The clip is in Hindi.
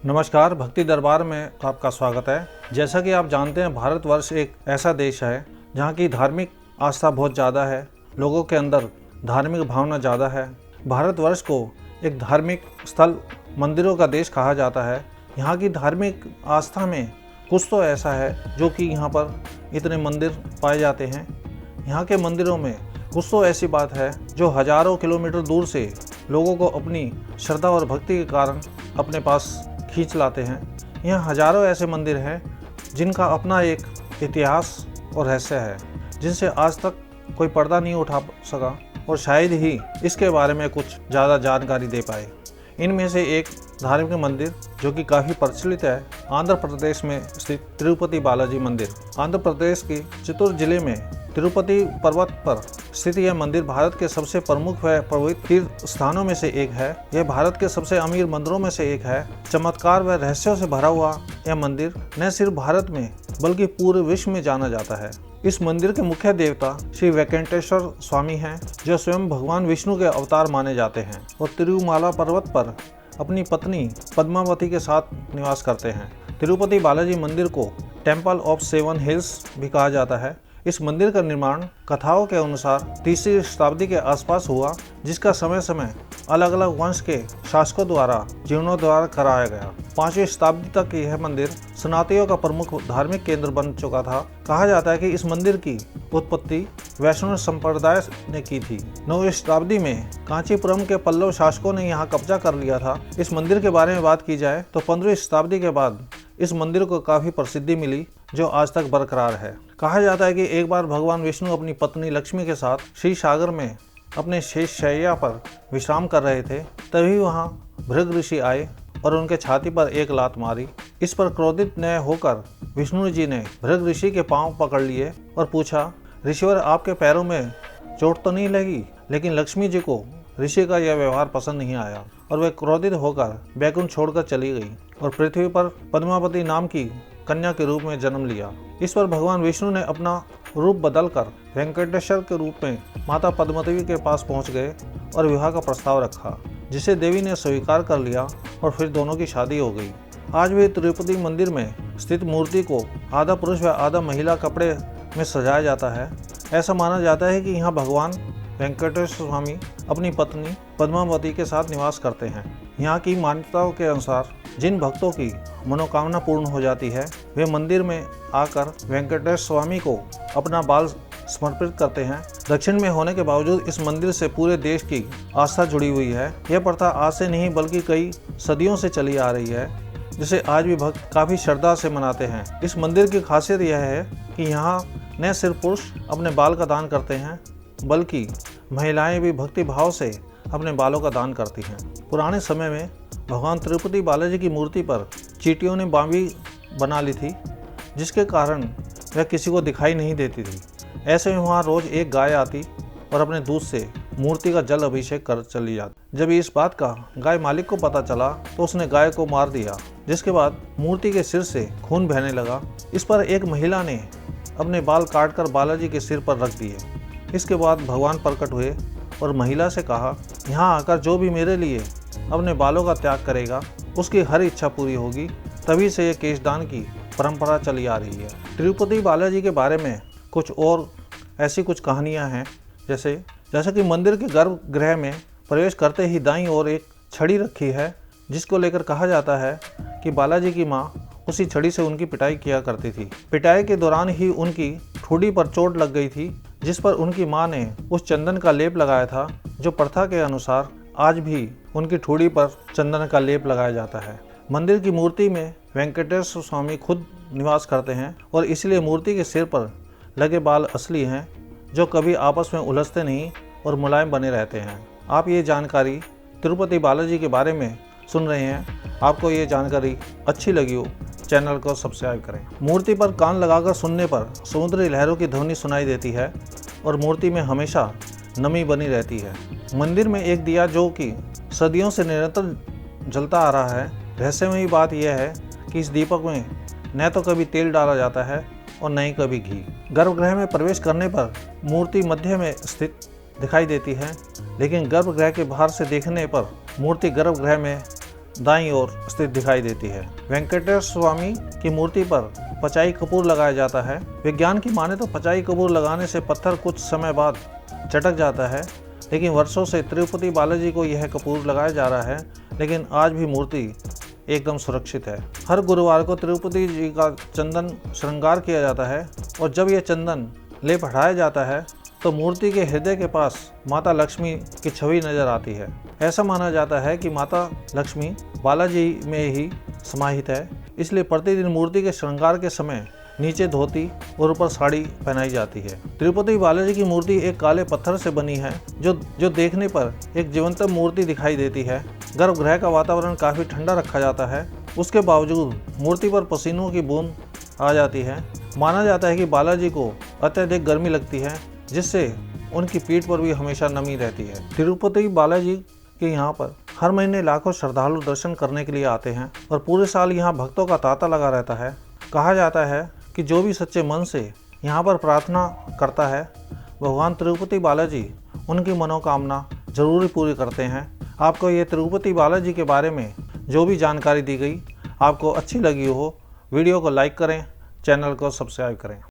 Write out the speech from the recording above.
नमस्कार, भक्ति दरबार में आपका स्वागत है। जैसा कि आप जानते हैं, भारतवर्ष एक ऐसा देश है जहाँ की धार्मिक आस्था बहुत ज़्यादा है, लोगों के अंदर धार्मिक भावना ज़्यादा है। भारतवर्ष को एक धार्मिक स्थल, मंदिरों का देश कहा जाता है। यहाँ की धार्मिक आस्था में कुछ तो ऐसा है जो कि यहाँ पर इतने मंदिर पाए जाते हैं। यहाँ के मंदिरों में कुछ तो ऐसी बात है जो हज़ारों किलोमीटर दूर से लोगों को अपनी श्रद्धा और भक्ति के कारण अपने पास खींच लाते हैं। यहाँ हजारों ऐसे मंदिर हैं जिनका अपना एक इतिहास और रहस्य है, जिनसे आज तक कोई पर्दा नहीं उठा सका और शायद ही इसके बारे में कुछ ज़्यादा जानकारी दे पाए। इनमें से एक धार्मिक मंदिर जो कि काफ़ी प्रचलित है, आंध्र प्रदेश में स्थित तिरुपति बालाजी मंदिर। आंध्र प्रदेश के चित्तूर जिले में तिरुपति पर्वत पर स्थित यह मंदिर भारत के सबसे प्रमुख व पवित्र तीर्थ स्थानों में से एक है। यह भारत के सबसे अमीर मंदिरों में से एक है। चमत्कार व रहस्यों से भरा हुआ यह मंदिर न सिर्फ भारत में बल्कि पूरे विश्व में जाना जाता है। इस मंदिर के मुख्य देवता श्री वेंकटेश्वर स्वामी हैं, जो स्वयं भगवान विष्णु के अवतार माने जाते हैं और तिरुमाला पर्वत पर अपनी पत्नी पद्मावती के साथ निवास करते हैं। तिरुपति बालाजी मंदिर को टेम्पल ऑफ सेवन हिल्स भी कहा जाता है। इस मंदिर का निर्माण कथाओं के अनुसार 3वीं शताब्दी के आसपास हुआ, जिसका समय समय अलग अलग वंश के शासकों द्वारा जीर्णोद्धार कराया गया। 5वीं शताब्दी तक यह मंदिर सनातनियों का प्रमुख धार्मिक केंद्र बन चुका था। कहा जाता है कि इस मंदिर की उत्पत्ति वैष्णव संप्रदाय ने की थी। 9वीं शताब्दी में कांचीपुरम के पल्लव शासकों ने यहाँ कब्जा कर लिया था। इस मंदिर के बारे में बात की जाए तो 15वीं शताब्दी के बाद इस मंदिर को काफ़ी प्रसिद्धि मिली, जो आज तक बरकरार है। कहा जाता है कि एक बार भगवान विष्णु अपनी पत्नी लक्ष्मी के साथ क्षीर सागर में अपने शेष शैया पर विश्राम कर रहे थे, तभी वहां भृग ऋषि आए और उनके छाती पर एक लात मारी। इस पर क्रोधित न होकर विष्णु जी ने भृग ऋषि के पांव पकड़ लिए और पूछा, ऋषिवर आपके पैरों में चोट तो नहीं लगी? लेकिन लक्ष्मी जी को ऋषि का यह व्यवहार पसंद नहीं आया और वे क्रोधित होकर बैकुंठ छोड़कर चली गई और पृथ्वी पर पद्मावती नाम की कन्या के रूप में जन्म लिया। इस पर भगवान विष्णु ने अपना रूप बदलकर वेंकटेश्वर के रूप में माता पद्मावती के पास पहुंच गए और विवाह का प्रस्ताव रखा, जिसे देवी ने स्वीकार कर लिया और फिर दोनों की शादी हो गई। आज भी तिरुपति मंदिर में स्थित मूर्ति को आधा पुरुष व आधा महिला कपड़े में सजाया जाता है। ऐसा माना जाता है कि यहाँ भगवान वेंकटेश्वर स्वामी अपनी पत्नी पद्मावती के साथ निवास करते हैं। यहाँ की मान्यताओं के अनुसार जिन भक्तों की मनोकामना पूर्ण हो जाती है, वे मंदिर में आकर वेंकटेश्वर स्वामी को अपना बाल समर्पित करते हैं। दक्षिण में होने के बावजूद इस मंदिर से पूरे देश की आस्था जुड़ी हुई है। यह प्रथा आज से नहीं बल्कि कई सदियों से चली आ रही है, जिसे आज भी भक्त काफ़ी श्रद्धा से मनाते हैं। इस मंदिर की खासियत यह है कि यहाँ न सिर्फ पुरुष अपने बाल का दान करते हैं, बल्कि महिलाएं भी भक्ति भाव से अपने बालों का दान करती हैं। पुराने समय में भगवान तिरुपति बालाजी की मूर्ति पर चींटियों ने बावी बना ली थी, जिसके कारण वह किसी को दिखाई नहीं देती थी। ऐसे में वहाँ रोज एक गाय आती और अपने दूध से मूर्ति का जल अभिषेक कर चली जाती। जब इस बात का गाय मालिक को पता चला तो उसने गाय को मार दिया, जिसके बाद मूर्ति के सिर से खून बहने लगा। इस पर एक महिला ने अपने बाल काटकर बालाजी के सिर पर रख दिए। इसके बाद भगवान प्रकट हुए और महिला से कहा, यहाँ आकर जो भी मेरे लिए अपने बालों का त्याग करेगा, उसकी हर इच्छा पूरी होगी। तभी से यह केशदान की परंपरा चली आ रही है। तिरुपति बालाजी के बारे में कुछ और ऐसी कुछ कहानियाँ हैं, जैसे कि मंदिर के गर्भगृह में प्रवेश करते ही दाईं ओर एक छड़ी रखी है, जिसको लेकर कहा जाता है कि बालाजी की माँ उसी छड़ी से उनकी पिटाई किया करती थी। पिटाई के दौरान ही उनकी ठोड़ी पर चोट लग गई थी, जिस पर उनकी मां ने उस चंदन का लेप लगाया था, जो प्रथा के अनुसार आज भी उनकी ठोड़ी पर चंदन का लेप लगाया जाता है। मंदिर की मूर्ति में वेंकटेश्वर स्वामी खुद निवास करते हैं और इसलिए मूर्ति के सिर पर लगे बाल असली हैं, जो कभी आपस में उलझते नहीं और मुलायम बने रहते हैं। आप ये जानकारी तिरुपति बालाजी के बारे में सुन रहे हैं। आपको ये जानकारी अच्छी लगी हो, चैनल को सब्सक्राइब करें। मूर्ति पर कान लगाकर सुनने पर समुद्री लहरों की ध्वनि सुनाई देती है और मूर्ति में हमेशा नमी बनी रहती है। मंदिर में एक दिया जो कि सदियों से निरंतर जलता आ रहा है। रहस्यमयी बात यह है कि इस दीपक में न तो कभी तेल डाला जाता है और न ही कभी घी। गर्भगृह में प्रवेश करने पर मूर्ति मध्य में स्थित दिखाई देती है, लेकिन गर्भगृह के बाहर से देखने पर मूर्ति गर्भगृह में दाईं ओर स्थित दिखाई देती है। वेंकटेश्वर स्वामी की मूर्ति पर पचाई कपूर लगाया जाता है। विज्ञान की माने तो पचाई कपूर लगाने से पत्थर कुछ समय बाद चटक जाता है, लेकिन वर्षों से तिरुपति बालाजी को यह कपूर लगाया जा रहा है, लेकिन आज भी मूर्ति एकदम सुरक्षित है। हर गुरुवार को तिरुपति जी का चंदन श्रृंगार किया जाता है और जब यह चंदन लेप हटाया जाता है तो मूर्ति के हृदय के पास माता लक्ष्मी की छवि नजर आती है। ऐसा माना जाता है कि माता लक्ष्मी बालाजी में ही समाहित है, इसलिए प्रतिदिन मूर्ति के श्रृंगार के समय नीचे धोती और ऊपर साड़ी पहनाई जाती है। तिरुपति बालाजी की मूर्ति एक काले पत्थर से बनी है जो देखने पर एक जीवंत मूर्ति दिखाई देती है। गर्भगृह का वातावरण काफ़ी ठंडा रखा जाता है, उसके बावजूद मूर्ति पर पसीनों की बूंद आ जाती है। माना जाता है कि बालाजी को अत्यधिक गर्मी लगती है, जिससे उनकी पीठ पर भी हमेशा नमी रहती है। तिरुपति बालाजी के यहाँ पर हर महीने लाखों श्रद्धालु दर्शन करने के लिए आते हैं और पूरे साल यहाँ भक्तों का तांता लगा रहता है। कहा जाता है कि जो भी सच्चे मन से यहाँ पर प्रार्थना करता है, भगवान तिरुपति बालाजी उनकी मनोकामना जरूर पूरी करते हैं। आपको ये तिरुपति बालाजी के बारे में जो भी जानकारी दी गई आपको अच्छी लगी हो, वीडियो को लाइक करें, चैनल को सब्सक्राइब करें।